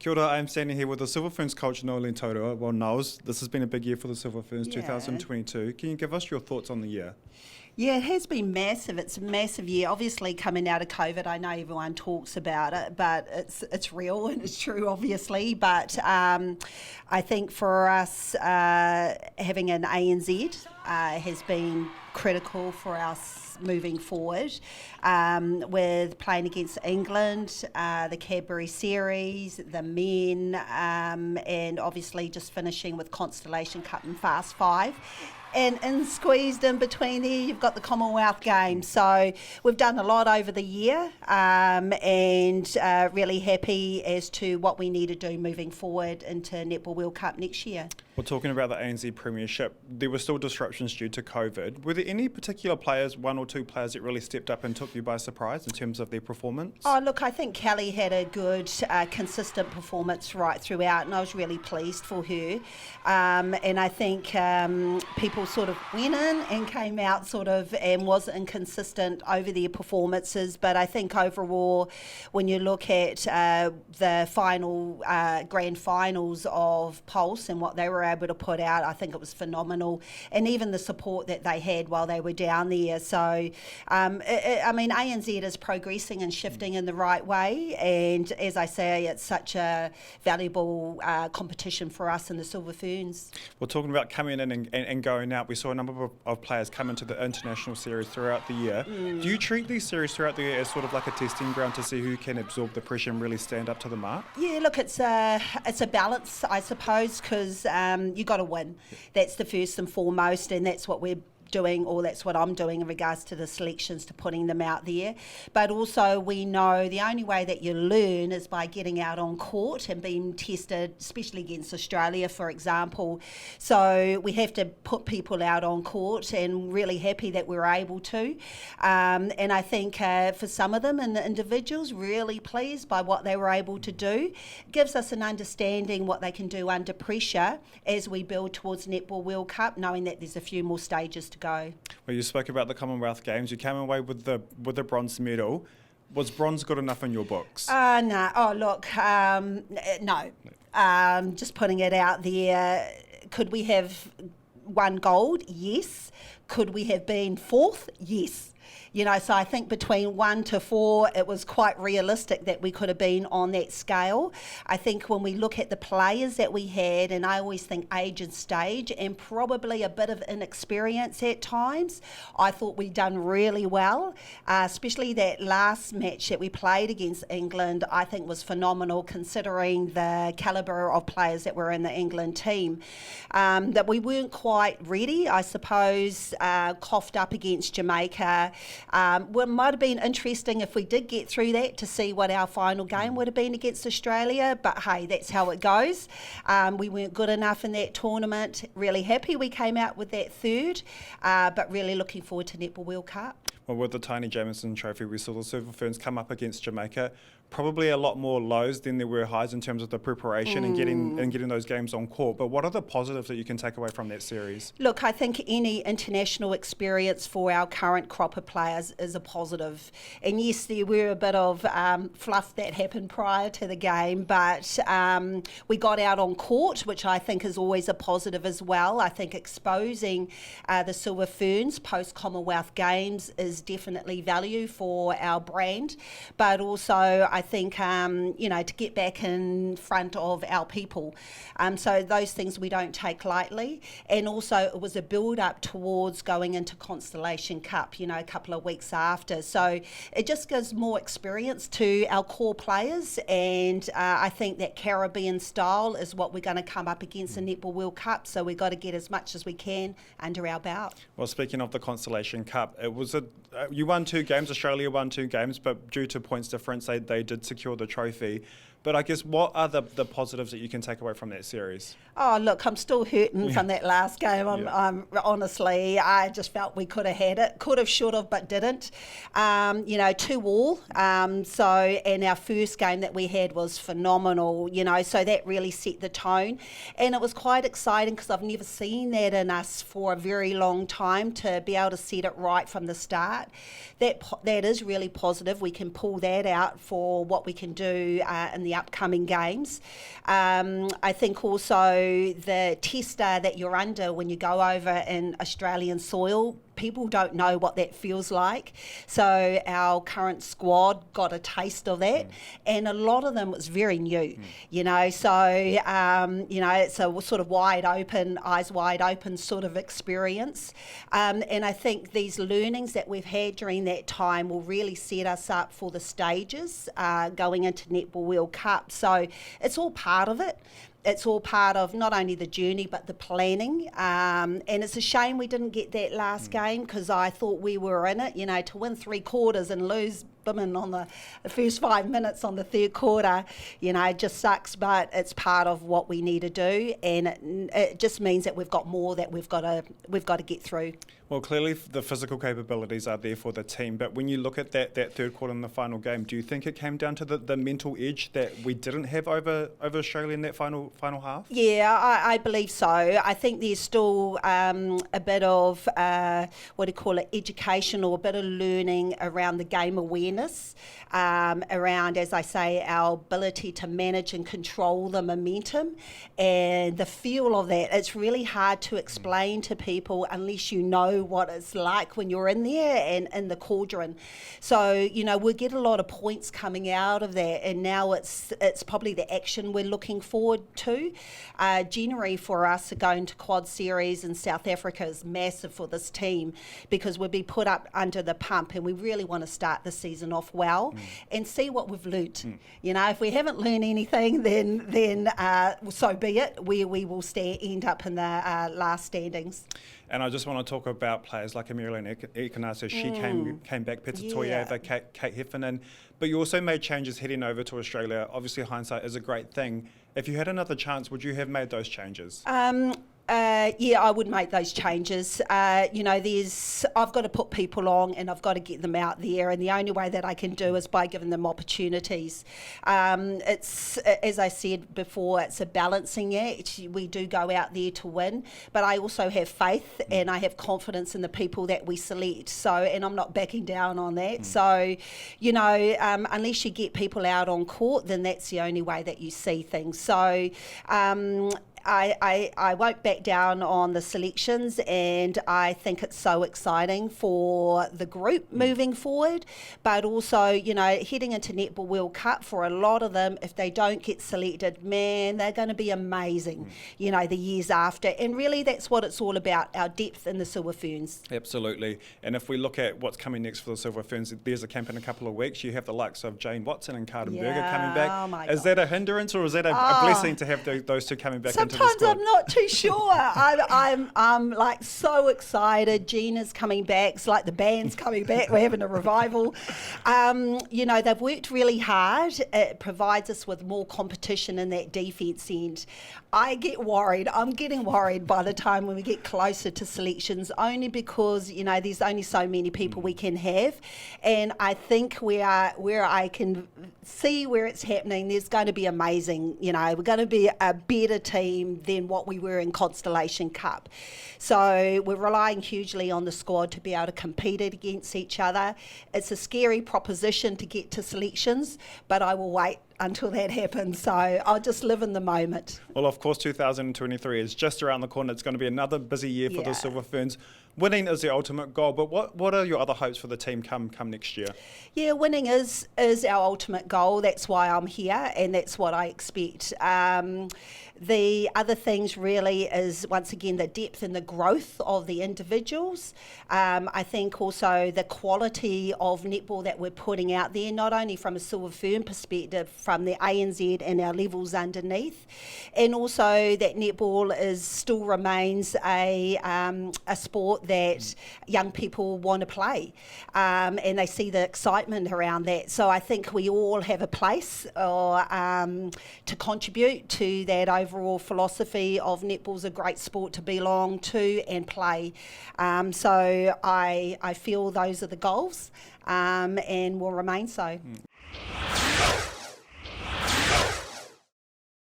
Kia ora, I'm standing here with the Silver Ferns coach, Noeline Taurua. Well, Noels, this has been a big year for the Silver Ferns, 2022. Can you give us your thoughts on the year? Yeah, it has been massive. It's a massive year. Obviously, coming out of COVID, I know everyone talks about it, but it's real and it's true, obviously. But I think for us, having an ANZ has been critical for us moving forward, with playing against England, the Cadbury Series, the men, and obviously just finishing with Constellation Cup and Fast Five. And squeezed in between there, you've got the Commonwealth Games. So we've done a lot over the year, and really happy as to what we need to do moving forward into Netball World Cup next year. We're talking about the ANZ Premiership. There were still disruptions due to COVID. Were there any particular players, one or two players, that really stepped up and took you by surprise in terms of their performance? Oh, look, I think Kelly had a good, consistent performance right throughout, and I was really pleased for her. And I think people sort of went in and came out and was inconsistent over their performances. But I think overall, when you look at the final grand finals of Pulse and what they were able to put out, I think it was phenomenal, and even the support that they had while they were down there. So ANZ is progressing and shifting in the right way, and as I say, it's such a valuable competition for us in the Silver Ferns. We're talking about coming in and going out. We saw a number of players come into the international series throughout the year. Do you treat these series throughout the year as sort of like a testing ground to see who can absorb the pressure and really stand up to the mark? Yeah, look, it's a balance, I suppose, because you got to win. That's the first and foremost, and that's what we're doing, or that's what I'm doing in regards to the selections, to putting them out there. But also we know the only way that you learn is by getting out on court and being tested, especially against Australia, for example. So we have to put people out on court, and really happy that we're able to. And I think for some of them and the individuals, really pleased by what they were able to do. It gives us an understanding what they can do under pressure as we build towards Netball World Cup, knowing that there's a few more stages to go. Well, you spoke about the Commonwealth Games. You came away with the bronze medal. Was bronze good enough in your books? No. Oh, look, no. Just putting it out there. Could we have won gold? Yes. Could we have been fourth? Yes. So I think between 1 to 4, it was quite realistic that we could have been on that scale. I think when we look at the players that we had, and I always think age and stage, and probably a bit of inexperience at times, I thought we'd done really well, especially that last match that we played against England, I think was phenomenal considering the calibre of players that were in the England team. That we weren't quite ready, I suppose, coughed up against Jamaica. It might have been interesting if we did get through that to see what our final game would have been against Australia, but hey, that's how it goes. We weren't good enough in that tournament. Really happy we came out with that third, but really looking forward to Netball World Cup. Well, with the Tiny Jamison Trophy, we saw the Silver Ferns come up against Jamaica. Probably a lot more lows than there were highs in terms of the preparation and getting those games on court. But what are the positives that you can take away from that series? Look, I think any international experience for our current crop of players is a positive. And yes, there were a bit of fluff that happened prior to the game, but we got out on court, which I think is always a positive as well. I think exposing the Silver Ferns post-Commonwealth Games is definitely value for our brand, but also I think, to get back in front of our people. So those things we don't take lightly. And also it was a build-up towards going into Constellation Cup, a couple of weeks after. So it just gives more experience to our core players, and I think that Caribbean style is what we're going to come up against in Netball World Cup, so we've got to get as much as we can under our belt. Well, speaking of the Constellation Cup, it was you won 2 games, Australia won 2 games, but due to points difference, they did secure the trophy. But I guess what are the positives that you can take away from that series? Oh, look, I'm still hurting from that last game. Honestly, I just felt we could have had it. Could have, should have, but didn't. 2-2. And our first game that we had was phenomenal, so that really set the tone. And it was quite exciting because I've never seen that in us for a very long time, to be able to set it right from the start. That is really positive. We can pull that out for what we can do in the upcoming games. I think also the tester that you're under when you go over in Australian soil, people don't know what that feels like. So our current squad got a taste of that, and a lot of them was very new, you know. So, it's a sort of wide open, eyes wide open sort of experience. And I think these learnings that we've had during that time will really set us up for the stages going into Netball World Cup. So it's all part of it. It's all part of not only the journey but the planning, and it's a shame we didn't get that last game, because I thought we were in it, you know, to win 3 quarters and lose women on the first 5 minutes on the third quarter, you know, it just sucks, but it's part of what we need to do, and it just means that we've got more that we've got to get through. Well, clearly the physical capabilities are there for the team, but when you look at that third quarter in the final game, do you think it came down to the mental edge that we didn't have over Australia in that final half? Yeah, I believe so. I think there's still a bit of, education, or a bit of learning around the game awareness, around, as I say, our ability to manage and control the momentum and the feel of that. It's really hard to explain to people unless you know what it's like when you're in there and in the cauldron. So, you know, we get a lot of points coming out of that, and now it's probably the action we're looking forward to. January for us going to Quad Series in South Africa is massive for this team, because we'll be put up under the pump, and we really want to start the season off well and see what we've learnt. You know, if we haven't learned anything, then so be it. We will end up in the last standings. And I just want to talk about players like Noeline Taurua. She came back, Peta Toiava, Kate Heffernan, but you also made changes heading over to Australia. Obviously, hindsight is a great thing. If you had another chance, would you have made those changes? Yeah, I would make those changes. You know, I've got to put people on, and I've got to get them out there, and the only way that I can do is by giving them opportunities. It's, as I said before, it's a balancing act. We do go out there to win, but I also have faith and I have confidence in the people that we select. So, and I'm not backing down on that. So, you know, unless you get people out on court, then that's the only way that you see things. So, I won't back down on the selections, and I think it's so exciting for the group moving forward, but also, you know, heading into Netball World Cup, for a lot of them, if they don't get selected, man, they're going to be amazing, you know, the years after. And really that's what it's all about, our depth in the Silver Ferns. Absolutely. And if we look at what's coming next for the Silver Ferns, there's a camp in a couple of weeks. You have the likes of Jane Watson and Carden Berger coming back. Oh my is God. that a hindrance, or is that a blessing to have those two coming back into the squad? Sometimes I'm not too sure. I'm like so excited. Gina's coming back. It's like the band's coming back. We're having a revival. You know, they've worked really hard. It provides us with more competition in that defence end. I get worried. I'm getting worried by the time when we get closer to selections, only because, you know, there's only so many people we can have. And I think where I can see where it's happening, there's going to be amazing. You know, we're going to be a better team than what we were in Constellation Cup. So we're relying hugely on the squad to be able to compete against each other. It's a scary proposition to get to selections, but I will wait until that happens. So I'll just live in the moment. Well, of course, 2023 is just around the corner. It's going to be another busy year for the Silver Ferns. Winning is the ultimate goal, but what are your other hopes for the team come next year? Yeah, winning is our ultimate goal. That's why I'm here, and that's what I expect. The other things really is, once again, the depth and the growth of the individuals. I think also the quality of netball that we're putting out there, not only from a Silver Fern perspective, from the ANZ and our levels underneath, and also that netball still remains a sport that young people want to play, and they see the excitement around that. So I think we all have a place to contribute to that overall philosophy of netball's a great sport to belong to and play. So I feel those are the goals, and will remain so.